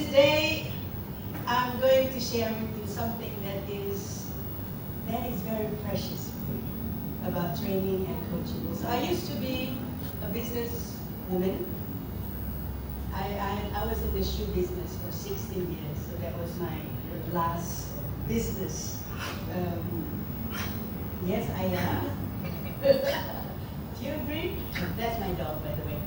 today I'm going to share with you something that is very precious about training and coaching. So I used to be a business woman. I was in the shoe business for 16 years, so that was my last business. Yes, I am. Do you agree? That's my dog, by the way.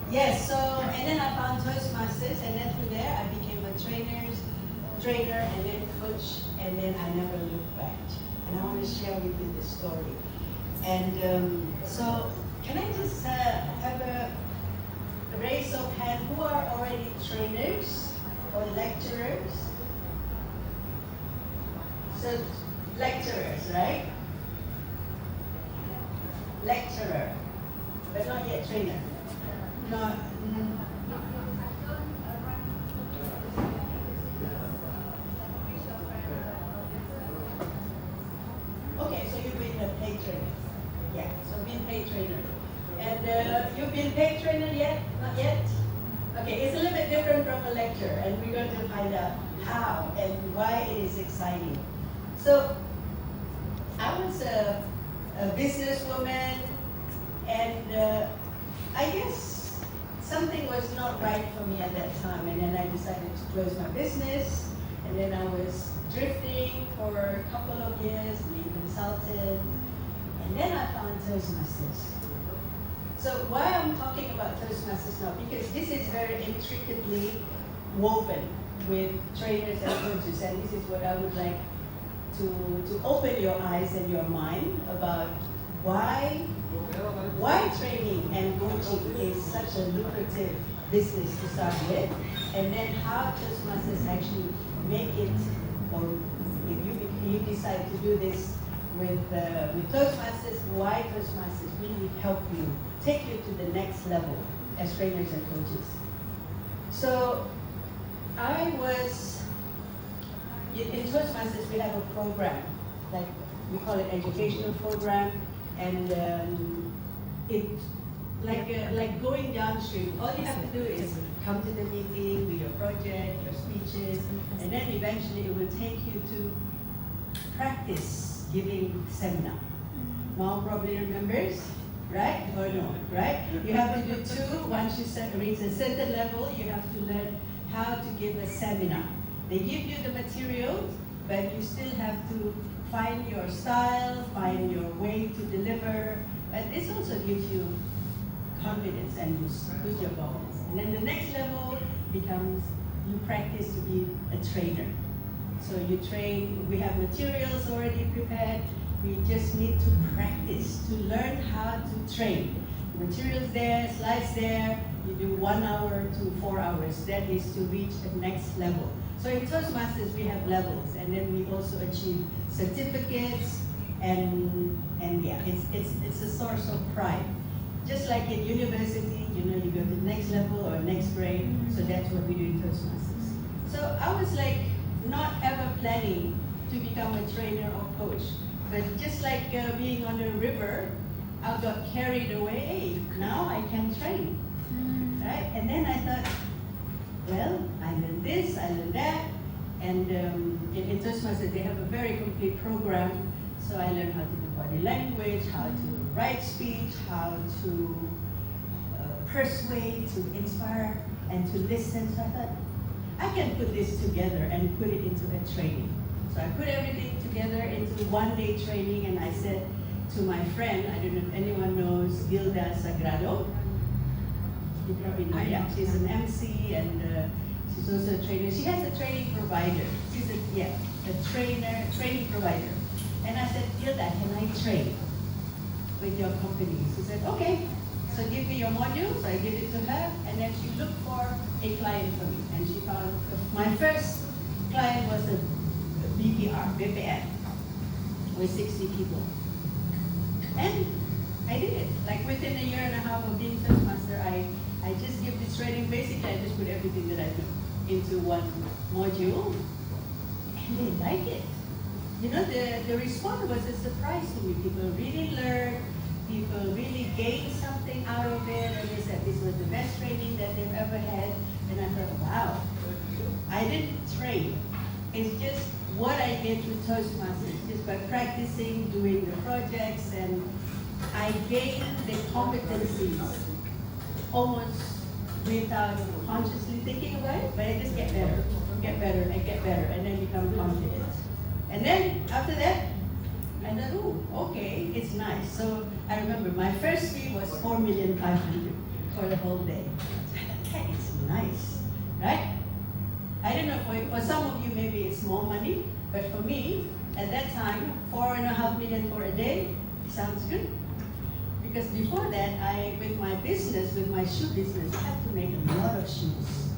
Yes, so, and then I found Toastmasters, and then through there I became a trainer, and then coach, and then I never looked back. And I want to share with you this story. And so, can I just have a raise of hand who are already trainers or lecturers? So, lecturers, right? Lecturer, but not yet trainer. Not. Okay, so you've been a paid trainer. Yeah, so been paid trainer. And you've been paid trainer yet? Not yet? Okay, it's a little bit different from a lecture, and we're going to find out how and why it is exciting. So, I was a businesswoman, and I guess something was not right for me at that time, and then I decided to close my business, and then I was drifting for a couple of years, being consultant, and then I found Toastmasters. So why I'm talking about Toastmasters now, because this is very intricately woven with trainers and coaches, and this is what I would like to open your eyes and your mind about why training and coaching is such a lucrative business to start with, and then how Toastmasters actually make it, or if you decide to do this with Toastmasters, why Toastmasters really help you, take you to the next level as trainers and coaches. So I was, in Toastmasters we have a program, like we call it educational program, and it's like going downstream. All you have to do is come to the meeting, do your project, your speeches, and then eventually it will take you to practice giving seminar. Mom probably remembers, right? Or no, right? You have to do two. Once you reach a certain level, you have to learn how to give a seminar. They give you the materials, but you still have to find your style, find your way to deliver. But this also gives you confidence and boost your confidence. And then the next level becomes you practice to be a trainer. So you train, we have materials already prepared. We just need to practice to learn how to train. Materials there, slides there. You do 1 hour to 4 hours. That is to reach the next level. So in Toastmasters we have levels, and then we also achieve certificates, and yeah, it's a source of pride. Just like in university, you know, you go to the next level or next grade. So that's what we do in Toastmasters. So I was like not ever planning to become a trainer or coach, but just like being on the river, I got carried away. Hey, now I can train, right? And then I thought, well, I learned this, I learned that, and in Toastmasters they have a very complete program. So I learned how to do body language, how to write speech, how to persuade, to inspire, and to listen. So I thought, I can put this together and put it into a training. So I put everything together into one-day training, and I said to my friend, I don't know if anyone knows Gilda Sagrado. You probably know, yeah. She's an MC, and she's also a trainer. She has a training provider. She's a training provider. And I said, Gilda, can I train with your company? She said, okay. So give me your module. So I give it to her, and then she looked for a client for me. And she found, my first client was a BPM, with 60 people. And I did it. Like within a year and a half of being Toastmaster, I just give this training. Basically, I just put everything that I know into one module, and they like it. You know, the response was a surprise to me. People really learned. people really gained something out of it, and they said this was the best training that they've ever had. And I thought, wow, I didn't train. It's just what I did with Toastmasters, just by practicing, doing the projects, and I gained the competencies almost without consciously thinking about it, but I just get better, and get better, and then become confident. And then after that, I thought, oh, okay, it's nice. So I remember my first fee was 4,500,000 for the whole day. So I thought, that is nice, right? I don't know, for some of you maybe it's more money, but for me, at that time, 4.5 million for a day sounds good. Because before that, with my business, with my shoe business, I had to make a lot of shoes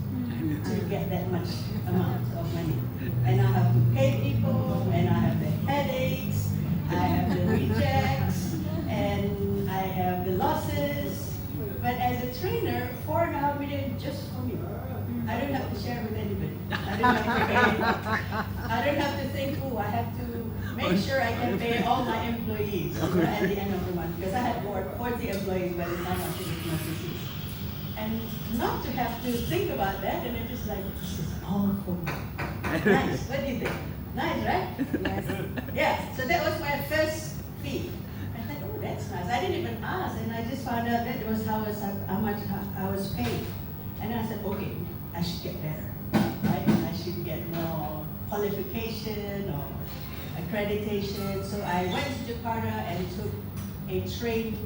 to get that much amount of money. And I have to pay people, and I have the headaches, I have the rejects, and I have the losses. But as a trainer, 4.5 million just for me. I don't have to share with anybody. I don't have to pay. I don't have to think, oh, I have to make sure I can pay all my employees at the end of the month. Because I had 40 employees by the time I finished my business. And not to have to think about that, and I'm just like, this is all for me. Nice. What do you think? Nice, right? Yes. Yeah. So that was my first fee. I thought, oh, that's nice. I didn't even ask, and I just found out that was how much I was paid. And I said, okay, I should get better. Right? I should get more qualification or accreditation. So I went to Jakarta and took a train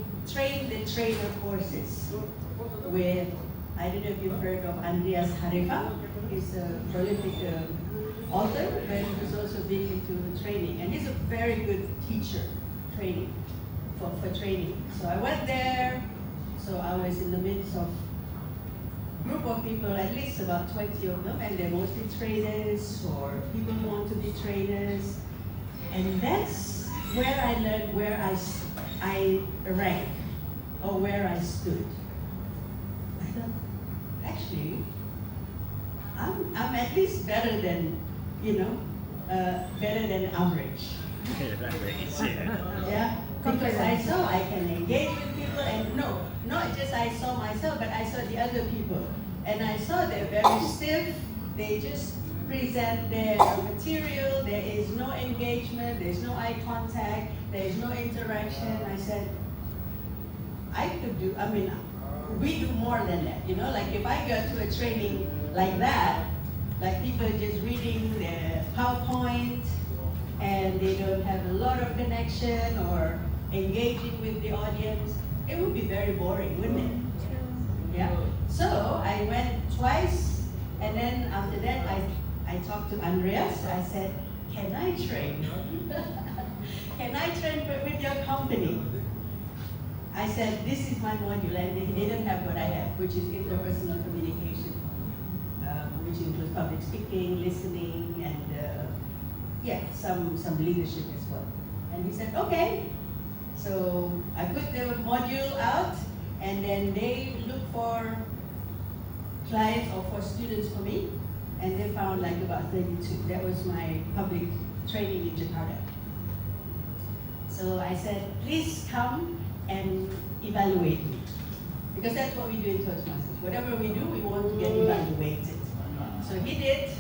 the trainer courses with, I don't know if you've heard of Andreas Harifa. He's a prolific author, but he's also big into training. And he's a very good teacher for training. So I went there, so I was in the midst of a group of people, at least about 20 of them, and they're mostly trainers or people who want to be trainers. And that's where I learned where I rank or where I stood. I thought, actually, I'm at least better than, better than average. Yeah, because I saw I can engage with people, and no, not just I saw myself, but I saw the other people. And I saw they're very stiff, they just present their material, there is no engagement, there's no eye contact, there is no interaction. I said, we do more than that, like if I go to a training like that, like people just reading their PowerPoint, and they don't have a lot of connection or engaging with the audience, it would be very boring, wouldn't it? Yeah. So I went twice, and then after that I talked to Andreas. I said, can I train? Can I train with your company? I said, this is my module, and they didn't have what I have, which is interpersonal communication, which includes public speaking, listening, and some leadership as well. And he said, okay. So I put the module out, and then they looked for clients or for students for me, and they found like about 32. That was my public training in Jakarta. So I said, please come and evaluate me. Because that's what we do in Toastmasters. Whatever we do, we want to get evaluated. So he did,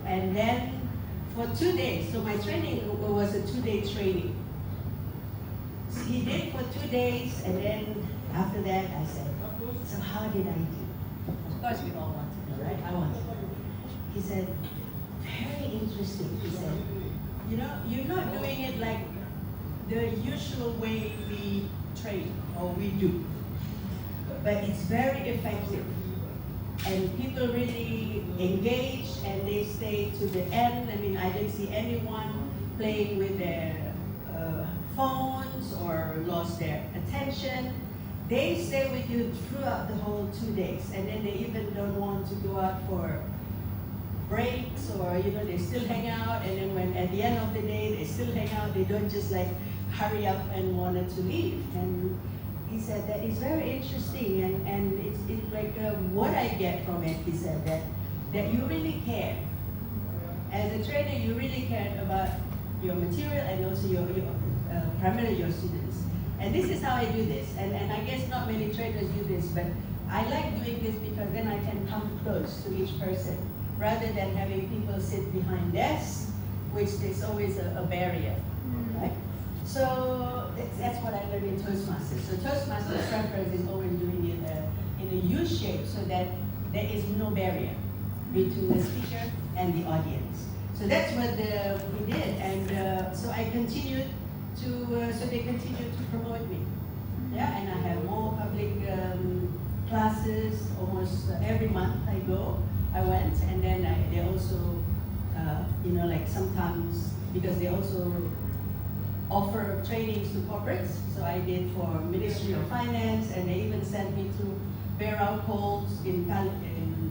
and then for 2 days, so my training was a 2-day training. So he did for 2 days, and then after that I said, so how did I do? Of course we all want to know, right? I want to know. He said, very interesting. He said, you're not doing it like the usual way we train or we do, but it's very effective. And people really engage, and they stay to the end. I didn't see anyone playing with their phones or lost their attention. They stay with you throughout the whole 2 days, and then they even don't want to go out for breaks, or they still hang out, and then when at the end of the day they still hang out, they don't just like hurry up and wanted to leave. And he said that is very interesting, and it's like what I get from it. He said that you really care. As a trainer, you really care about your material and also your primarily your students. And this is how I do this. And I guess not many trainers do this, but I like doing this because then I can come close to each person rather than having people sit behind desks, which is always a barrier, right? So that's what I learned in Toastmasters. So Toastmasters preference is always doing it in a U shape so that there is no barrier between the speaker and the audience. So that's what we did, and so I continued to, so they continued to promote me. Yeah, and I have more public classes almost every month I went, and then they also, you know, like sometimes, because they also offer trainings to corporates, so I did for Ministry of Finance, and they even sent me to Berau calls in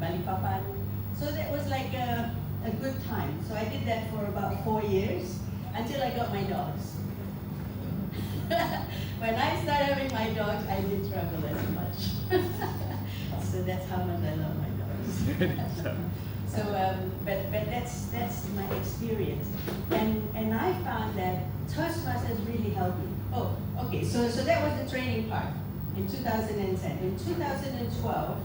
Balikpapan. So that was like a good time. So I did that for about 4 years until I got my dogs. When I started having my dogs, I didn't travel as much. So that's how much I love my dogs. So, but that's my experience, and I found that Toastmasters really helped me. Oh, okay. So that was the training part in 2010. In 2012,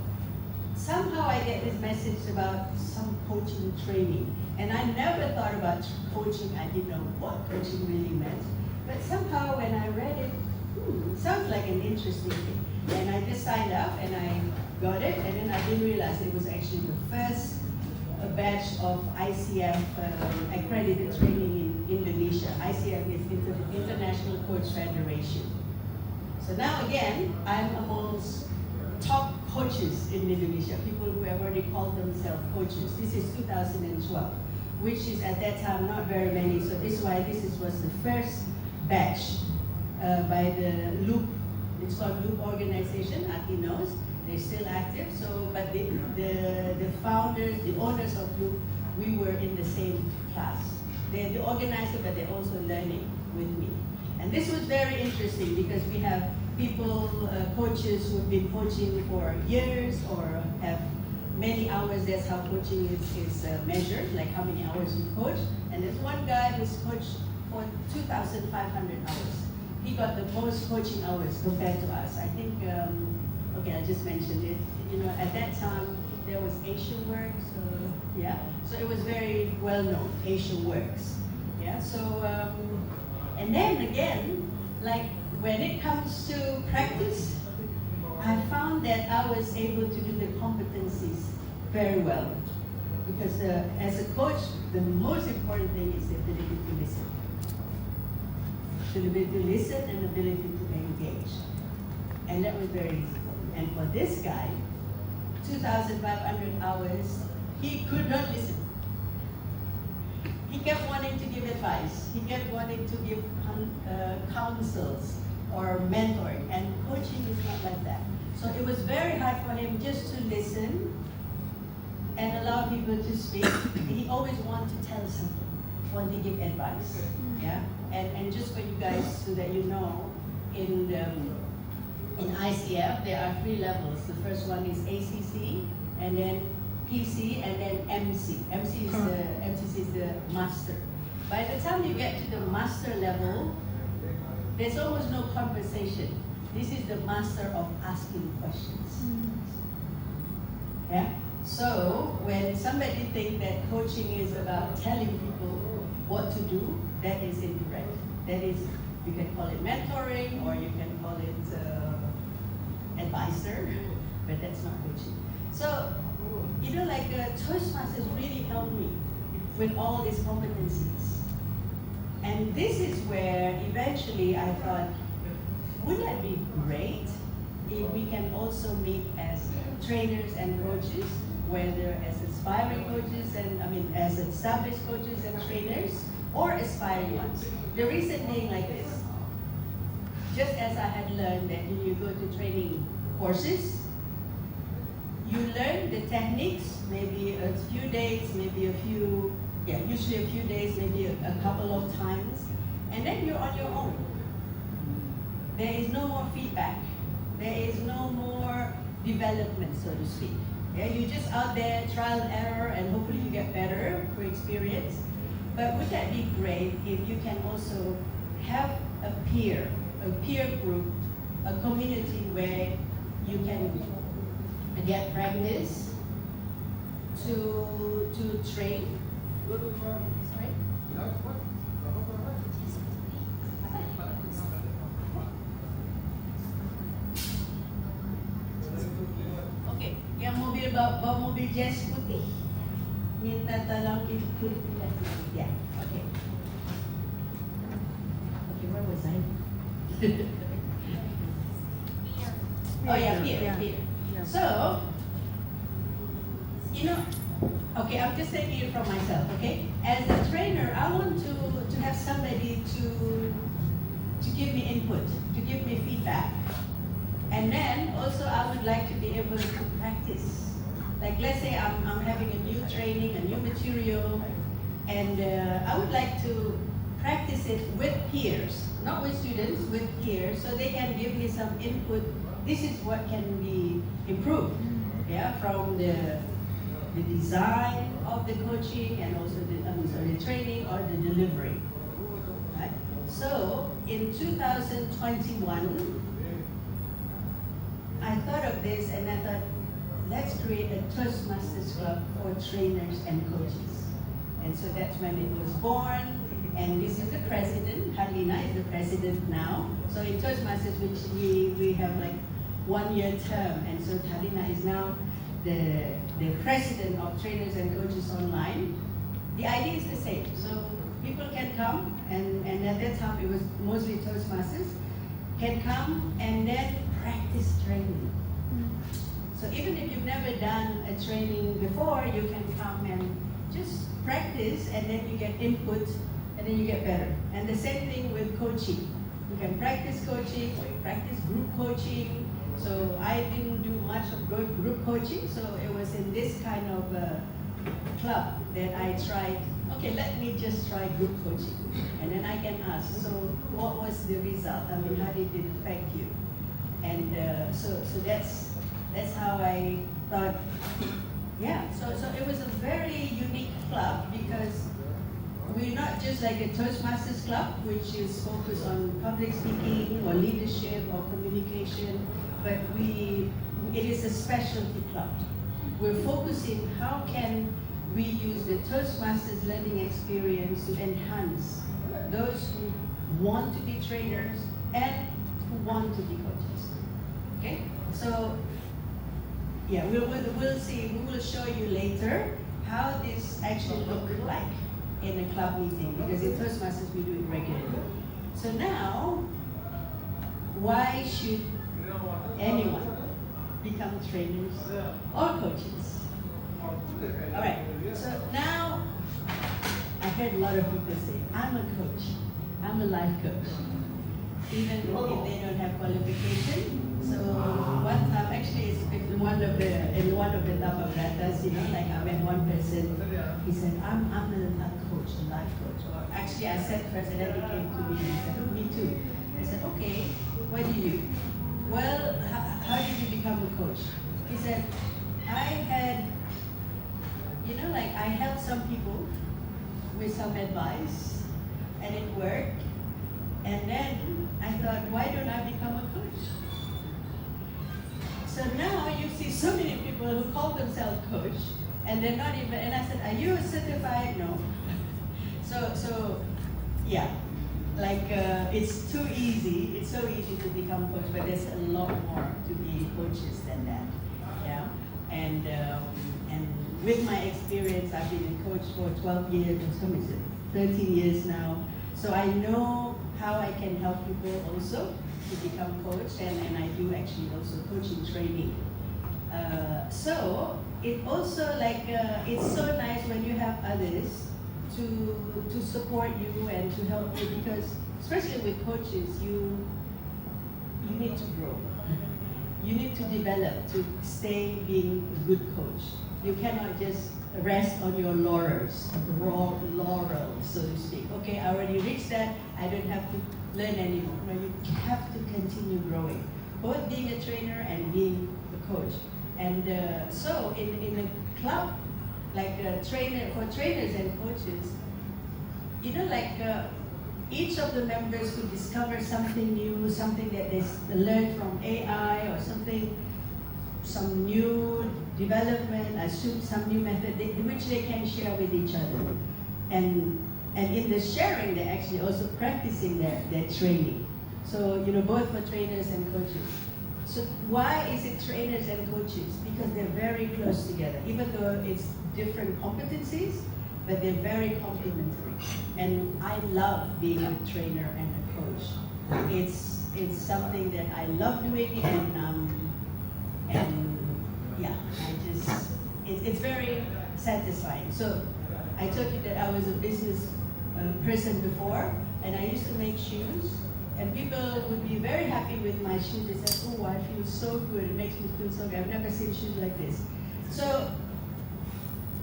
somehow I get this message about some coaching training, and I never thought about coaching. I didn't know what coaching really meant, but somehow when I read it, sounds like an interesting thing, and I just signed up and I got it, and then I didn't realize it was actually the first batch of ICF accredited training in Indonesia. ICF is International Coach Federation. So now again, I'm amongst top coaches in Indonesia, people who have already called themselves coaches. This is 2012, which is at that time not very many, so this is why this was the first batch by the Loop, it's called Loop organization, Ati knows, they're still active, so, but the founders, the owners of Loop, we were in the same class. They're the organizer, but they're also learning with me. And this was very interesting because we have people, coaches who've been coaching for years or have many hours. That's how coaching is measured, like how many hours you coach. And there's one guy who's coached for 2,500 hours. He got the most coaching hours compared to us. I think, okay, I just mentioned it. You know, at that time, there was Asian Works, yeah. So it was very well known, Asian Works, yeah. So, and then again, like when it comes to practice, I found that I was able to do the competencies very well. Because as a coach, the most important thing is the ability to listen. The ability to listen and the ability to engage. And that was very easy. And for this guy, 2,500 hours, he could not listen. He kept wanting to give advice. He kept wanting to give counsels or mentoring. And coaching is not like that. So it was very hard for him just to listen and allow people to speak. He always wanted to tell something, want to give advice. Yeah. And just for you guys so that you know, in ICF there are 3 levels. The first one is ACC, and then PC, and then MC. MCC is the master. By the time you get to the master level, there's almost no conversation. This is the master of asking questions. Yeah. So when somebody thinks that coaching is about telling people what to do, that is incorrect. That is, you can call it mentoring or you can call it advisor, but that's not coaching. So, you know, like Toastmasters really helped me with all these competencies. And this is where eventually I thought, wouldn't that be great if we can also meet as trainers and coaches, whether as aspiring coaches and, as established coaches and trainers, or aspiring ones. The reason being like this, just as I had learned that when you go to training courses, you learn the techniques, maybe a few days, maybe a few, usually a few days, maybe a couple of times, and then you're on your own. There is no more feedback. There is no more development, so to speak. Yeah, you're just out there, trial and error, and hopefully you get better through experience. But would that be great if you can also have a peer, a peer group, a community where you can get practice to train. Sorry? Okay, yang bawa mobil jazz putih, minta tolong ikut ya. Okay. Okay, where was I? Oh yeah, here. So, you know, okay, I'm just taking it from myself, okay? As a trainer, I want to have somebody to give me input, to give me feedback. And then also I would like to be able to practice. Like let's say I'm having a new training, a new material, and I would like to practice it with peers, not with students, with peers, so they can give me some input. This is what can be improved, yeah, from the design of the coaching and also the training or the delivery. Right? So in 2021, I thought of this and I thought, let's create a Toastmasters club for trainers and coaches. And so that's when it was born. And this is the president. Halina is the president now. So in Toastmasters, which we have like 1 year term, and so Halina is now the president of trainers and coaches online. The idea is the same. So people can come, and at that time it was mostly Toastmasters, can come and then practice training. So even if you've never done a training before, you can come and just practice, and then you get input, and then you get better. And the same thing with coaching. You can practice coaching, or you practice group coaching. So I didn't do much of group coaching, so it was in this kind of club that I tried, okay, let me just try group coaching. And then I can ask, so what was the result? I mean, how did it affect you? And so that's how I thought, yeah, so it was a very unique club because we're not just like a Toastmasters club, which is focused on public speaking or leadership or communication, but it is a specialty club. We're focusing how can we use the Toastmasters learning experience to enhance those who want to be trainers and who want to be coaches. Okay, so yeah, we'll see. We will show you later how this actually look like in a club meeting, because in Toastmasters we do it regularly. So now, why should anyone become trainers or coaches? All right. So now, I heard a lot of people say, "I'm a coach. I'm a life coach," even if they don't have qualification. So one time, actually, it's in one of the Tabagratas, you know, like I met one person, he said, I'm a coach, a life coach. Or actually, I said first, and then he came to me and he said, oh, me too. I said, okay, what do you? Well, how did you become a coach? He said, I had, you know, like I helped some people with some advice, and it worked. And then I thought, why don't I become a coach? So now you see so many people who call themselves coach, and they're not even, and I said, are you certified? No. So yeah, like it's too easy, it's so easy to become coach, but there's a lot more to be coaches than that, yeah. And with my experience, I've been a coach for 12 years, or some is it, 13 years now. So I know how I can help people also to become coach, and I do actually also coaching training. So it also like it's so nice when you have others to support you and to help you, because especially with coaches, you need to grow. You need to develop to stay being a good coach. You cannot just rest on your laurels, so to speak. Okay, I already reached that, I don't have to learn anymore. No, you have to continue growing, both being a trainer and being a coach. And so in a club, like a trainer, for trainers and coaches, you know, like each of the members could discover something new, something that they learned from AI or something, some new development, some new method which they can share with each other. And in the sharing, they're actually also practicing their training. So, both for trainers and coaches. So why is it trainers and coaches? Because they're very close together, even though it's different competencies, but they're very complementary. And I love being a trainer and a coach. It's something that I love doing, and yeah, it's very satisfying. So I told you that I was a business person before, and I used to make shoes. And people would be very happy with my shoes. They said, oh, I feel so good. It makes me feel so good. I've never seen shoes like this. So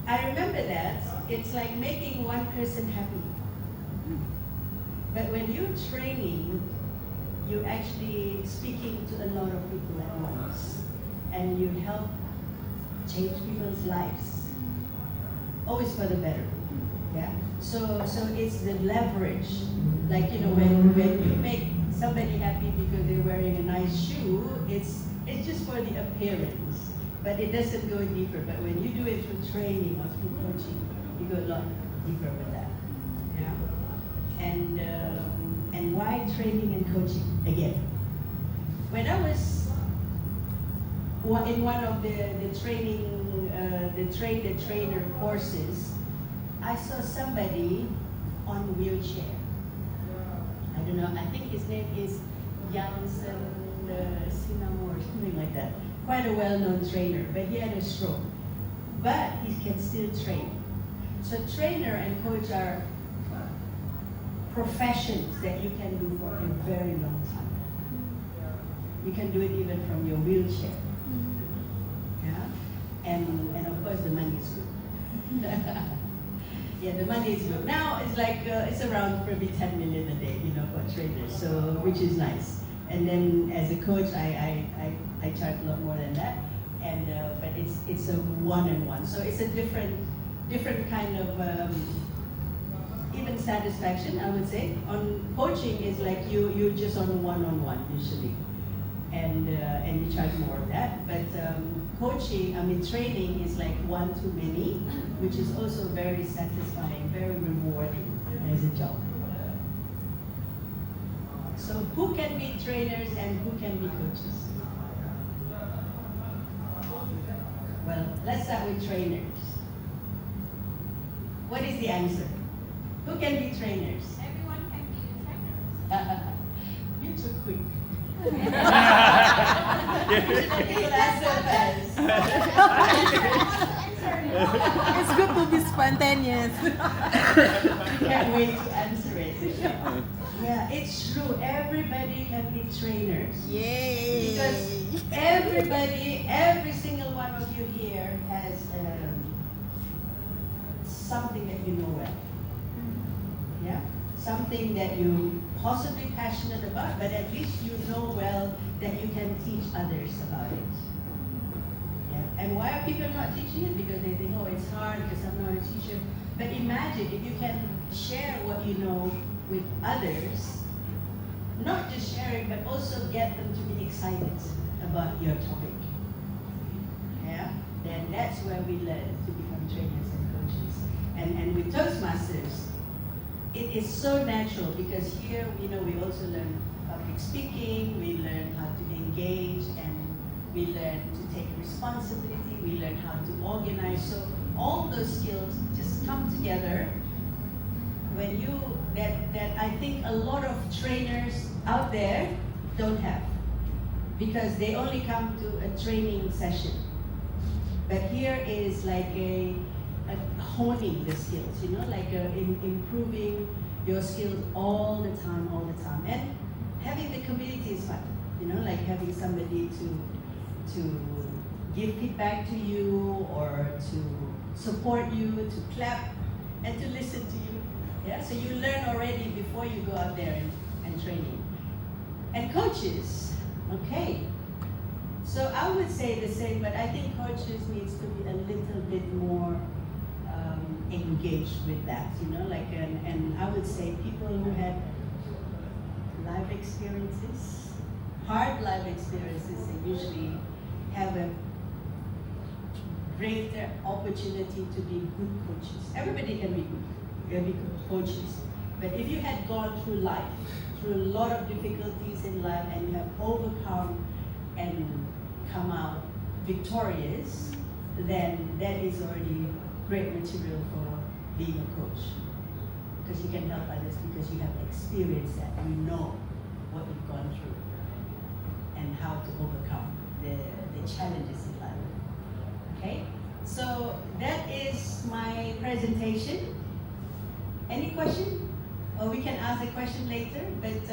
I remember that. It's like making one person happy. But when you're training, you're actually speaking to a lot of people at once. And you help change people's lives. Always for the better. Yeah? So it's the leverage. Like, when you make somebody happy because they're wearing a nice shoe, it's just for the appearance, but it doesn't go deeper. But when you do it through training or through coaching, you go a lot deeper with that. Yeah. And why training and coaching again? When I was in one of the trainer courses, I saw somebody on a wheelchair. I don't know, I think his name is Jansen Sinamo or something like that. Quite a well-known trainer, but he had a stroke. But he can still train. So trainer and coach are professions that you can do for a very long time. You can do it even from your wheelchair. Yeah? And of course the money is good. Yeah, the money is good. Now it's like, it's around probably 10 million a day, for trainers, so, which is nice. And then as a coach, I charge a lot more than that. And, but it's a one-on-one. So it's a different kind of, even satisfaction, I would say. On coaching is like you're just on a one-on-one usually. And you charge more of that. But training is like one-to-many, which is also very satisfying, very rewarding as a job. So who can be trainers and who can be coaches? Well, let's start with trainers. What is the answer? Who can be trainers? Everyone can be trainers. You're too quick. It's good to be spontaneous. Can't wait to answer it. Yeah, it's true. Everybody can be trainers. Yay! Because every single one of you here has something that you know well. Yeah? Something that you're possibly passionate about, but at least you know well that you can teach others about it. Yeah? And why are people not teaching it? Because they think, oh, it's hard because I'm not a teacher. But imagine if you can share what you know with others, not just sharing, but also get them to be excited about your topic. Yeah? Then that's where we learn to become trainers and coaches. And with Toastmasters, it is so natural because here, we also learn public speaking, we learn how to engage, and we learn to take responsibility, we learn how to organize. So all those skills just come together when that I think a lot of trainers out there don't have, because they only come to a training session. But here is like a honing the skills, like improving your skills all the time. And having the community is fun, like having somebody to give feedback to you or to support you, to clap and to listen to you. Yeah, so you learn already before you go out there and training. And coaches, okay. So I would say the same, but I think coaches needs to be a little bit more engaged with that, and I would say people who had life experiences, hard life experiences, they usually have a greater opportunity to be good coaches. Everybody can be good coaches. But if you had gone through life, through a lot of difficulties in life, and you have overcome and come out victorious, then that is already great material for being a coach. Because you can help others because you have experienced that. You know what you've gone through and how to overcome the challenges in life. Okay? So that is my presentation. Any question? Or we can ask a question later, but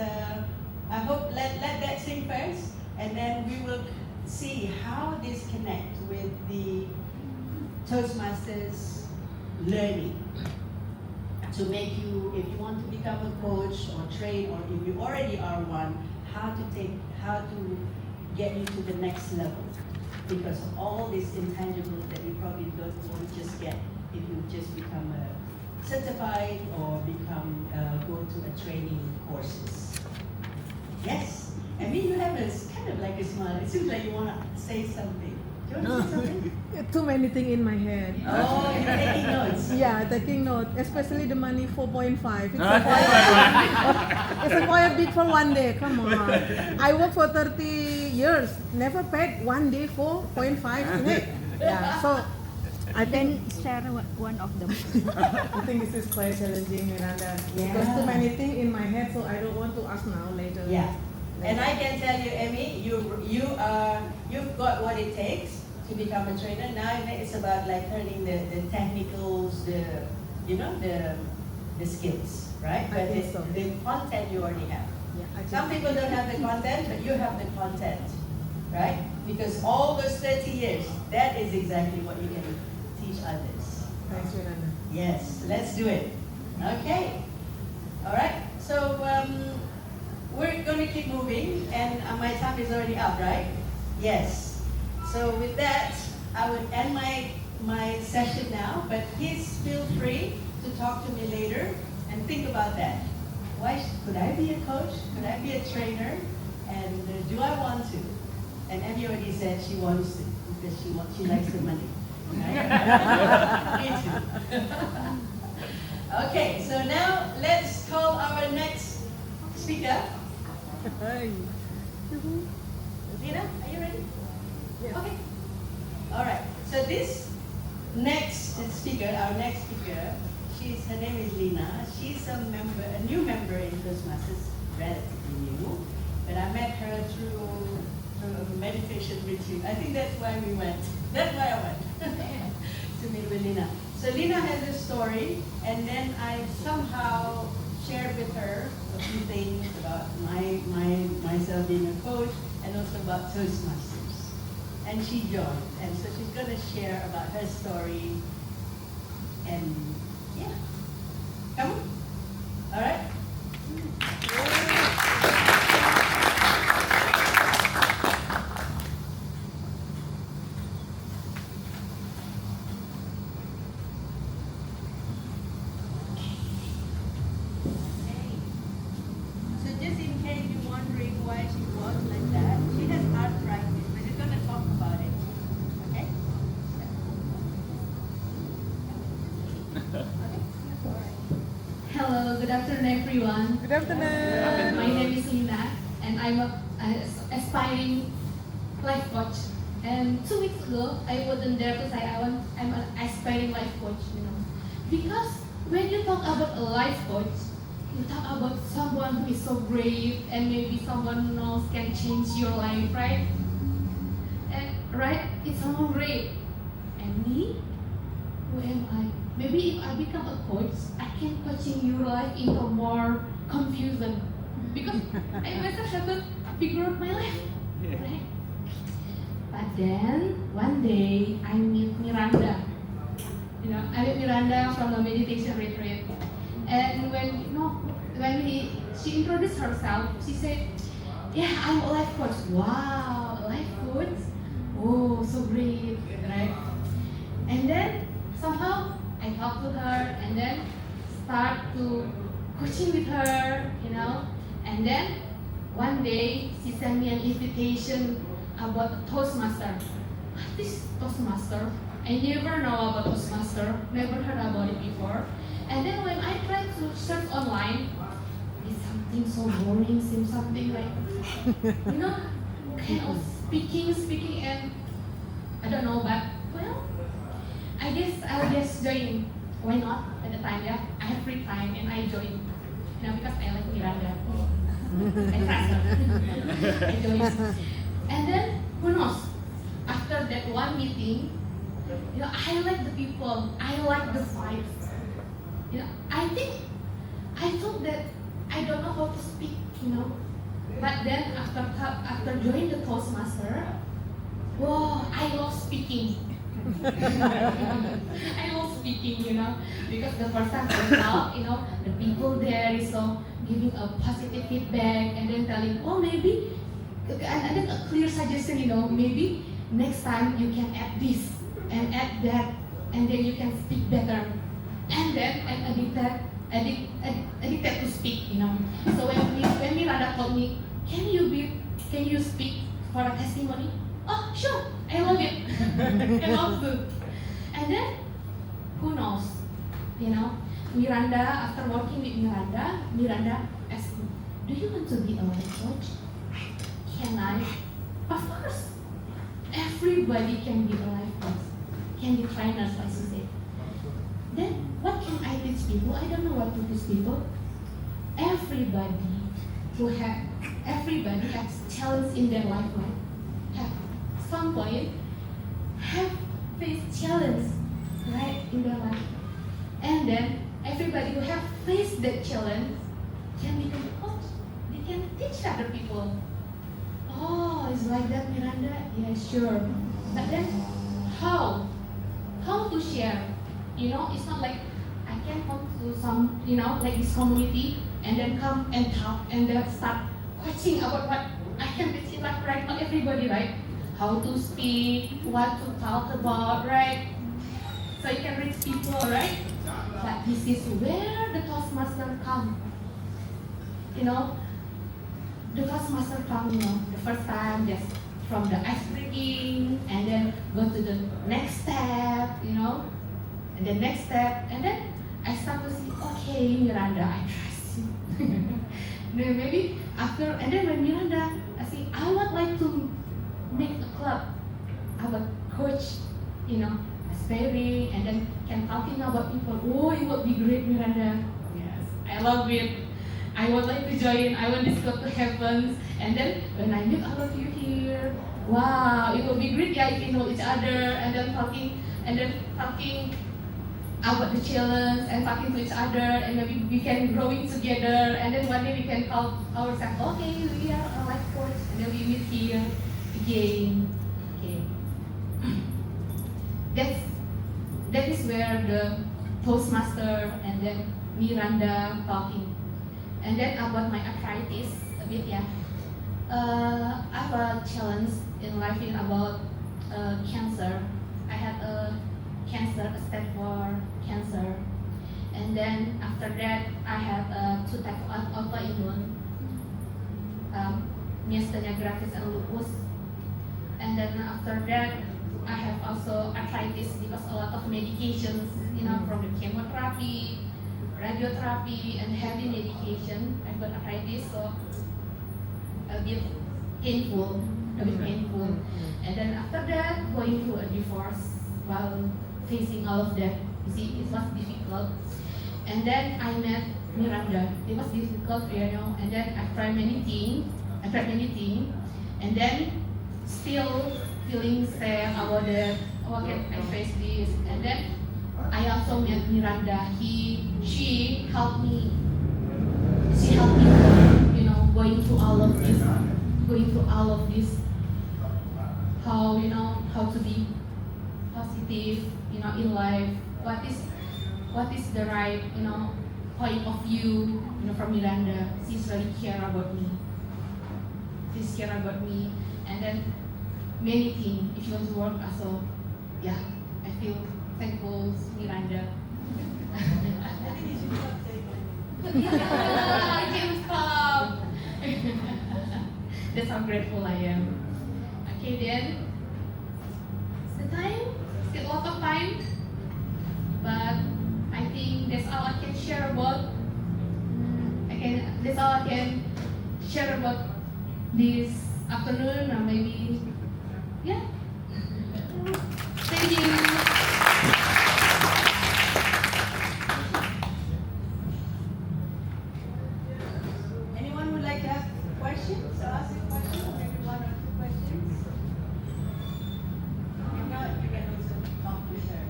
I hope let that sink first, and then we will see how this connects with the Toastmasters learning to make you, if you want to become a coach or train, or if you already are one, how to get you to the next level, because of all these intangibles that you probably don't just get if you just become a certified or become go to a training courses. Yes, I mean you have a kind of like a smile. It seems like you want to say something. Do you want to say something? Too many things in my head. Oh, you're taking notes. Yeah, taking note, especially the money 4.5. It's quite big for one day. Come on. I work for 30 years, never paid one day 4.5. Yeah, so I think share one of them. I think this is quite challenging, Miranda. Yeah. Because too many things in my head, so I don't want to ask now. Later. Yeah, and I can tell you, Emmy, you've got what it takes to become a trainer. Now it's about like learning the technicals, the skills, right? But the content you already have. Yeah, Some people don't have the content, but you have the content, right? Because all those 30 years, that is exactly what you can teach others. Thanks, Miranda. Yes, let's do it. Okay. All right. So we're going to keep moving, and my time is already up, right? Yes. So with that, I would end my session now, but please feel free to talk to me later and think about that. Could I be a coach? Could I be a trainer? And do I want to? And Emmy already said she wants to because she likes the money. Right? Me too. Okay, so now let's call our next speaker. Hi. Lina, are you ready? Yes. Okay. All right. So this next speaker, our next speaker, her name is Lina. She's a new member in Toastmasters, relatively new. But I met her through a meditation retreat. I think that's why we went. That's why I went to meet with Lina. So Lina has a story, and then I somehow shared with her a few things about myself being a coach, and also about Toastmasters. And she joined, and so she's going to share about her story. And yeah, come on. All right. Hello, good afternoon everyone. Good afternoon. My name is Lina and I'm an aspiring life coach. And 2 weeks ago, I wouldn't dare to say I'm an aspiring life coach, Because when you talk about a life coach, you talk about someone who is so brave and maybe someone else can change your life, right? And right, it's someone great. And me? Who am I? Maybe if I become a coach, I can coaching your life into more confusion. Because I myself haven't figured out my life. Right? But then, one day, I meet Miranda. I met Miranda from a meditation retreat. And when she introduced herself, she said, yeah, I'm a life coach. Wow, a life coach? Oh, so great, right? And then, somehow, I talked to her and then start to coaching with her, And then one day she sent me an invitation about a Toastmaster. What is Toastmaster? I never know about Toastmaster, never heard about it before. And then when I tried to search online, it's something so boring, seems something like, kind of speaking, and I don't know, but well, I guess I'll just join. Why not? At the time, yeah, I have free time and I join. Because I like Miranda. I trust her. I join. And then who knows? After that one meeting, I like the people. I like the vibes. I think I thought that I don't know how to speak. But then after joining the Toastmaster, whoa, I love speaking. I love speaking, because the first time I talk, the people there is so giving a positive feedback and then telling, oh maybe, and then a clear suggestion, maybe next time you can add this and add that, and then you can speak better. And then I'm addicted to speak, So when Miranda told me, can you speak for a testimony? Oh, sure, I love it. I love to. And then, who knows? Miranda, after working with Miranda asked me, do you want to be a life coach? Can I? Of course. Everybody can be a life coach. Can be trainers, like she said. Then, what can I teach people? I don't know what to teach people. Everybody has challenge in their life, right? Have some point, have faced challenge, right, in their life. And then, everybody who have faced that challenge can become a coach. They can teach other people. Oh, it's like that, Miranda? Yeah, sure. But then, how? How to share? It's not like I can come to some, like this community and then come and talk and then start watching about what I can teach in life, right? Not everybody, right? How to speak, what to talk about, right? So you can reach people, right? But this is where the Toastmaster come. The Toastmaster come, the first time just from the ice breaking and then go to the next step, and the next step, and then I start to see, okay, Miranda, I trust you. Then maybe after, and then when Miranda, I say, I would like to make a club. I would coach, aspiring, and then can talking about people. Oh, it would be great, Miranda. Yes, I love it. I would like to join. I want this club to happen. And then when I meet all of you here, wow, it would be great, yeah, if you know each other, and then talking about the challenge and talking to each other, and maybe we can growing together, and then one day we can call ourselves, okay, we are a life coach, and then we meet here again. Okay. That is where the Toastmaster and then Miranda talking. And then about my arthritis a bit, yeah. I have a challenge in life about cancer. I had a stage 4 cancer, and then after that I had 2 types of autoimmune, myasthenia gravis and lupus, and then after that I have also arthritis because a lot of medications, from the chemotherapy, radiotherapy, and heavy medication. I've got arthritis, so a bit painful, and then after that going through a divorce while facing all of that. You see, it was difficult. And then I met Miranda. It was difficult, and then I tried many things, and then still feeling sad about that. Oh, okay, I face this. And then I also met Miranda. She helped me. She helped me, going through all of this. How to be positive, in life. What is the right, point of view, from Miranda. She's really care about me. And then many things. If you want to work also, yeah, I feel thankful, Miranda. I think you should stop saying that. Yeah, I can't stop. That's how grateful I am. Okay, then the time, still a lot of time, but I think that's all I can share about. That's all I can share about this afternoon, or maybe, yeah. Thank you. Anyone would like to ask questions? Ask a question, maybe one or two questions. If not, you can also talk to her.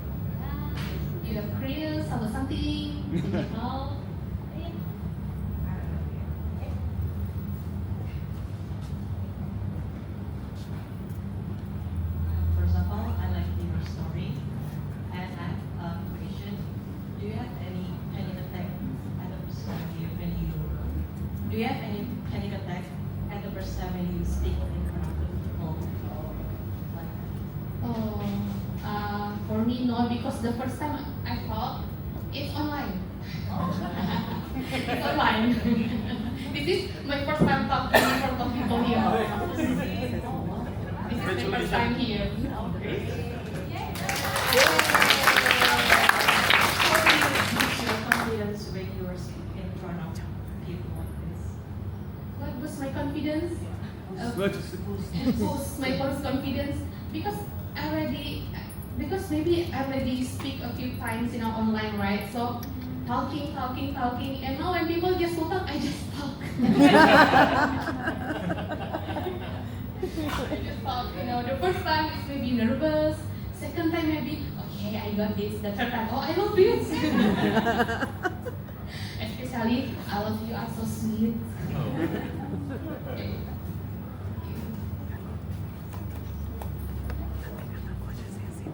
You have careers or something, you know. First of all, I like your story, and I have a question. Do you have any panic attack at the first time when you? Do you have any panic attack at the first time when you speak in front of the people? Like that? For me, no, because the first time I thought it's online. It's online. This is my first time talking in front of people here. This is my first time here. How do you boost your confidence when you are speaking in front of people like this? What boost my confidence? Boost my confidence because maybe I already speak a few times online, right? So talking, and now when people just talk, I just talk. I just talk. The first time is maybe nervous. Second time maybe okay, I got this. The third time, oh, I love this. Especially, I love you. Are so sweet.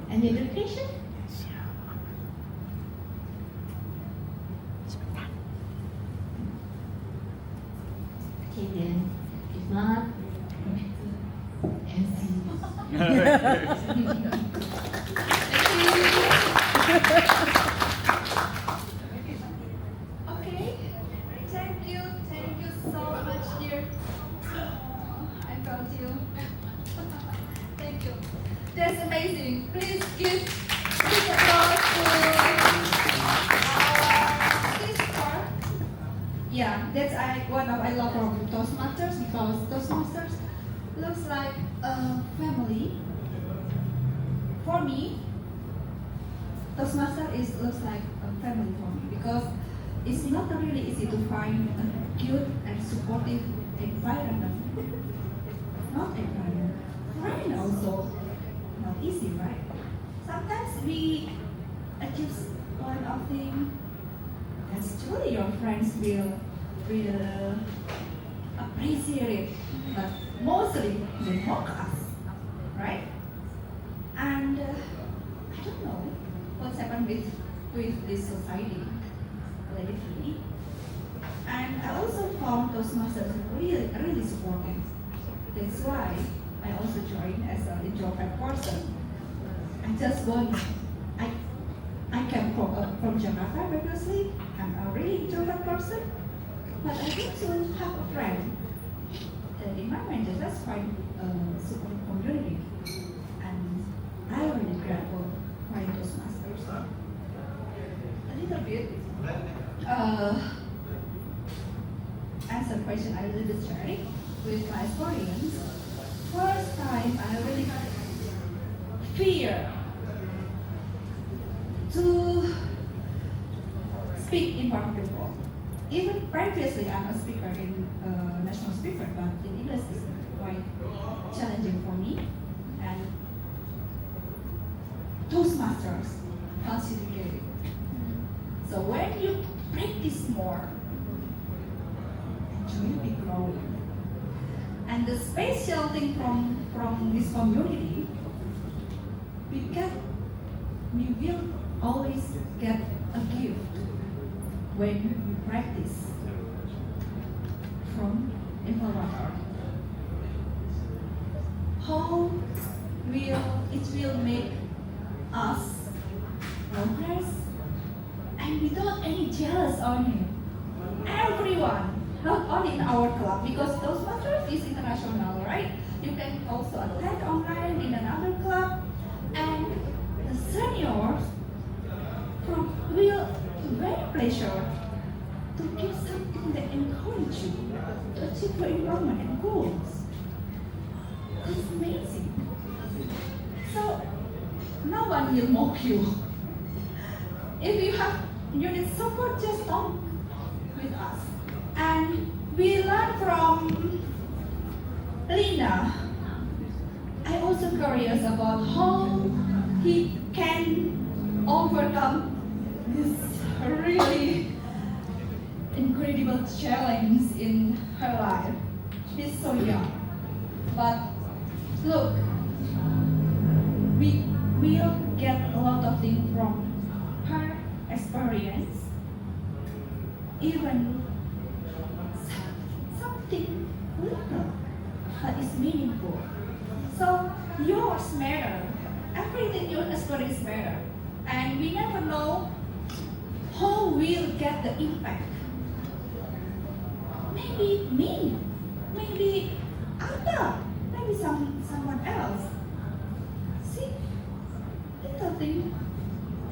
Any other question? Okay then, if not, Okay, thank you so much, dear. I found you. Thank you. That's amazing. Please give big applause to our sister. Yeah, that's what I love from Toastmasters, because Toastmasters looks like a family. For me, Toastmaster looks like a family for me, because it's not really easy to find a cute and supportive environment. Not environment, friend also not easy, right? Sometimes we achieve one of thing that's truly your friends will appreciate it, but mostly they mock us, right? And I don't know what's happened with this society lately. And I also found Toastmasters really supportive. That's why I also joined as an introvert person. I came from Jakarta previously. I'm a really introvert person, but I want to have a friend. And in my mind, that's quite a super community. And I really grateful for Toastmasters. A little bit. Answer question I little bit sharing with my experience. First time I really fear to speak in front of people. Even previously I'm a speaker in national speaker, but in English is quite challenging for me. And Toastmasters facilitate it. So when you practice more, you will be growing. And the special thing from this community, we will always get a gift when you practice from influencer. How it will make us progress, and without any jealous on you. Everyone not only in our club, because Toastmasters is international, right? You can also attend online in another club, and the seniors will very pleasure to give something that encourage you to achieve your enrollment and goals. It's amazing. So no one will mock you. If you need support, just talk with us. And we learn from Lina. I also curious about how he can overcome this really incredible challenge in her life. She's so young. But look, we will get a lot of things from her experience. Even something little that is meaningful. So yours matter. Everything you experience matter. And we never know how we'll get the impact. Maybe me, maybe Anda, maybe someone else. See, little thing,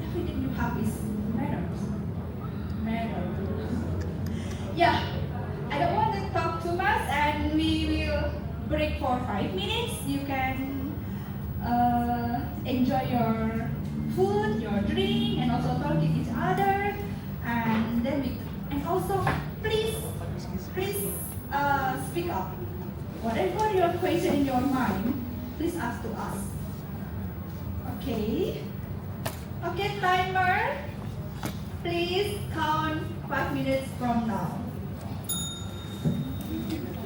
everything you have is matters. Yeah, I don't want to talk too much, and we will break for 5 minutes. You can enjoy your food, your drink, and also talk to each other. And then and also please speak up. Whatever your question in your mind, please ask to us. Okay? Okay, timer. Please count 5 minutes from now.